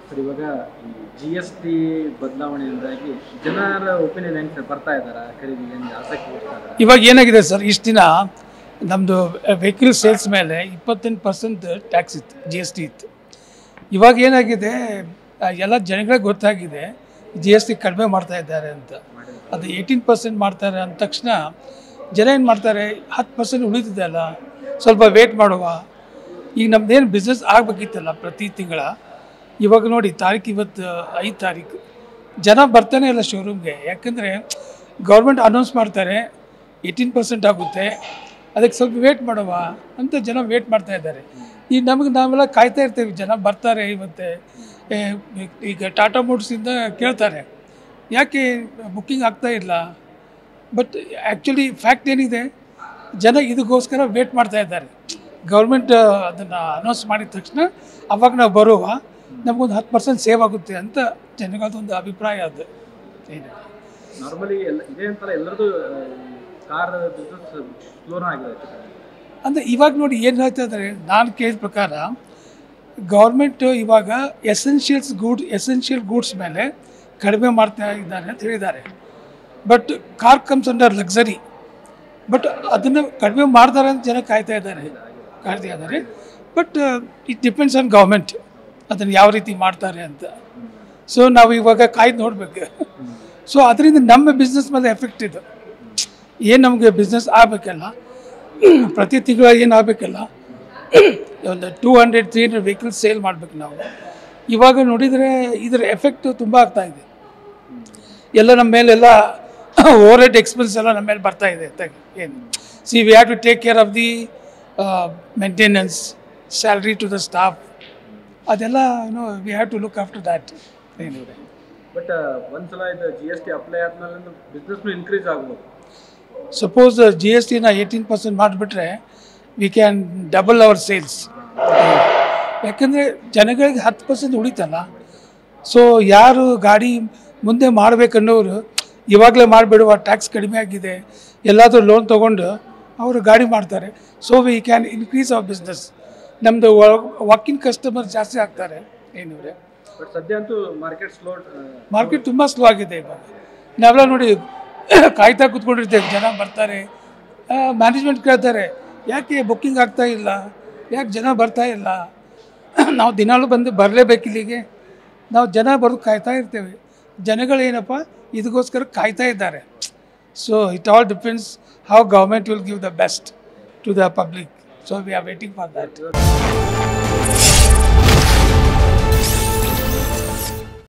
Sir ಇವಾಗ ಈ GST ಬದಲಾವಣೆಯಿಂದಾಗಿ ಜನರ ಒಪಿನಿಯನ್ ಹೆಂಗೆ ಸರ್ ಬರ್ತಾ ಇದ್ದಾರೆ ಖರೀದಿಗೆ ಹೆಂಗೆ ಆಸಕ್ತಿ ವಹಿಸ್ತಾರೆ? ಇವಾಗ ಏನಾಗಿದೆ ಸರ್, ಇಷ್ಟು ದಿನ ನಮ್ಮದು ವೆಹಿಕಲ್ ಸೇಲ್ಸ್ ಮೇಲೆ 28% ಟ್ಯಾಕ್ಸ್ ಇತ್ತು, GST ಇತ್ತು. ಇವಾಗ ಏನಾಗಿದೆ, ಎಲ್ಲ ಜನಗಳಿಗೆ ಗೊತ್ತಾಗಿದೆ GST ಕಡಿಮೆ ಮಾಡ್ತಾ ಇದ್ದಾರೆ ಅಂತ. ಅದು 18% ಮಾಡ್ತಾರೆ ಅಂದ ತಕ್ಷಣ ಜನ ಏನು ಮಾಡ್ತಾರೆ, 10% ಉಳಿದಿದೆ ಅಲ್ಲ, ಸ್ವಲ್ಪ ವೇಟ್ ಮಾಡುವ. ಈಗ ನಮ್ದೇನು ಬಿಸ್ನೆಸ್ ಆಗಬೇಕಿತ್ತಲ್ಲ ಪ್ರತಿ ತಿಂಗಳ, ಇವಾಗ ನೋಡಿ ತಾರೀಕು ಇವತ್ತು 5 ತಾರೀಕು, ಜನ ಬರ್ತಾನೆ ಇಲ್ಲ ಶೋರೂಮ್ಗೆ. ಯಾಕಂದರೆ ಗೌರ್ಮೆಂಟ್ ಅನೌನ್ಸ್ ಮಾಡ್ತಾರೆ 18% ಆಗುತ್ತೆ, ಅದಕ್ಕೆ ಸ್ವಲ್ಪ ವೇಟ್ ಮಾಡುವ ಅಂತ ಜನ ವೇಟ್ ಮಾಡ್ತಾ ಇದ್ದಾರೆ. ಈಗ ನಾವೆಲ್ಲ ಕಾಯ್ತಾ ಇರ್ತೇವೆ, ಜನ ಬರ್ತಾರೆ ಇವತ್ತೆ. ಈಗ ಟಾಟಾ ಮೋಟರ್ಸಿಂದ ಕೇಳ್ತಾರೆ ಯಾಕೆ ಬುಕ್ಕಿಂಗ್ ಆಗ್ತಾ ಇಲ್ಲ. ಬಟ್ ಆ್ಯಕ್ಚುಲಿ ಫ್ಯಾಕ್ಟ್ ಏನಿದೆ, ಜನ ಇದಕ್ಕೋಸ್ಕರ ವೇಟ್ ಮಾಡ್ತಾ ಇದ್ದಾರೆ. ಗೌರ್ಮೆಂಟ್ ಅದನ್ನು ಅನೌನ್ಸ್ ಮಾಡಿದ ತಕ್ಷಣ ಅವಾಗ ನಾವು ಬರುವ, ನಮಗೊಂದು 10% ಸೇವ್ ಆಗುತ್ತೆ ಅಂತ ಜನಗಳದೊಂದು ಅಭಿಪ್ರಾಯ. ಅದು ಏನು ನಾರ್ಮಲಿ ಇದೇ ಅಂತಾರೆ ಎಲ್ಲರದು ಕಾರ್ ಬಿಸ್ನೆಸ್ ಸ್ಲೋನ ಆಗಿದೆ ಅಂದರೆ ಇವಾಗ ನೋಡಿ ಏನು ಹೇಳ್ತಾ ಇದ್ದಾರೆ, ನಾನು ಕೇಳಿದ ಪ್ರಕಾರ ಗೌರ್ಮೆಂಟ್ ಇವಾಗ ಎಸೆನ್ಷಿಯಲ್ ಗೂಡ್ಸ್ ಮೇಲೆ ಕಡಿಮೆ ಮಾಡ್ತಾ ಇದ್ದಾರೆ ಅಂತ ಹೇಳಿದ್ದಾರೆ. But car comes under luxury, but ಅದನ್ನು ಕಡಿಮೆ ಮಾಡ್ತಾರೆ ಅಂತ ಜನ ಕಾಯ್ತಾ ಇದ್ದಾರೆ. But it depends on government ಅದನ್ನು ಯಾವ ರೀತಿ ಮಾಡ್ತಾರೆ ಅಂತ. ಸೊ ನಾವು ಇವಾಗ ಕಾಯ್ದು ನೋಡಬೇಕು. ಸೊ ಅದರಿಂದ ನಮ್ಮ ಬಿಸ್ನೆಸ್ ಮೇಲೆ ಎಫೆಕ್ಟ್ ಇದು. ಏನು ನಮಗೆ ಬಿಸ್ನೆಸ್ ಆಗಬೇಕಲ್ಲ, ಪ್ರತಿ ತಿಂಗಳ ಏನು ಆಗಬೇಕಲ್ಲ, ಒಂದು 200-300 ವೆಹಿಕಲ್ಸ್ ಸೇಲ್ ಮಾಡಬೇಕು ನಾವು. ಇವಾಗ ನೋಡಿದರೆ ಇದರ ಎಫೆಕ್ಟು ತುಂಬ ಆಗ್ತಾಯಿದೆ. ಎಲ್ಲ ನಮ್ಮ ಮೇಲೆಲ್ಲ ಓವರ್ ಹೆಡ್ ಎಕ್ಸ್ಪೆನ್ಸ್ ಎಲ್ಲ ನಮ್ಮ ಮೇಲೆ ಬರ್ತಾಯಿದೆ. ಏನು see we have to take care of the maintenance, salary to the staff, ಅದೆಲ್ಲ we have to look after that. ಏನಿದೆ ಬಟ್ ಒಂದ್ಸಲ ಇದು GST ಅಪ್ಲೈ ಆದ್ಮೇಲೆ ಬಿಸ್ನೆಸ್ನು ಇನ್ಕ್ರೀಸ್ ಆಗ್ಬೋದು. ಸಪೋಸ್ GSTನ 18% ಮಾಡಿಬಿಟ್ರೆ we can double our sales. ಯಾಕಂದರೆ ಜನಗಳಿಗೆ 10% ಉಳಿತಲ್ಲ. ಸೊ ಯಾರು ಗಾಡಿ ಮುಂದೆ ಮಾಡಬೇಕನ್ನೋರು ಇವಾಗಲೇ ಮಾಡಿಬಿಡುವ, ಟ್ಯಾಕ್ಸ್ ಕಡಿಮೆ ಆಗಿದೆ, ಎಲ್ಲಾದರೂ ಲೋನ್ ತೊಗೊಂಡು ಅವರು ಗಾಡಿ ಮಾಡ್ತಾರೆ. So we can increase our business. ನಮ್ಮದು ವಾಕಿನ್ ಕಸ್ಟಮರ್ ಜಾಸ್ತಿ ಆಗ್ತಾರೆ. ಏನಿವ್ರೆ ಬಟ್ ಸದ್ಯ ಅಂತೂ ಮಾರ್ಕೆಟ್ ತುಂಬ ಸ್ಲೋ ಆಗಿದೆ. ಇವಾಗ ನಾವೆಲ್ಲ ನೋಡಿ ಕಾಯ್ತಾ ಕೂತ್ಕೊಂಡಿರ್ತೇವೆ, ಜನ ಬರ್ತಾರೆ, ಮ್ಯಾನೇಜ್ಮೆಂಟ್ ಕೇಳ್ತಾರೆ ಯಾಕೆ ಬುಕ್ಕಿಂಗ್ ಆಗ್ತಾ ಇಲ್ಲ, ಯಾಕೆ ಜನ ಬರ್ತಾ ಇಲ್ಲ. ನಾವು ದಿನಾಲೂ ಬರಲೇಬೇಕು ಇಲ್ಲಿಗೆ, ನಾವು ಜನ ಬರೋದು ಕಾಯ್ತಾ ಇರ್ತೇವೆ. ಜನಗಳೇನಪ್ಪ ಇದಕ್ಕೋಸ್ಕರ ಕಾಯ್ತಾ ಇದ್ದಾರೆ. So it all depends how government will give the best to the public. So we are waiting for that.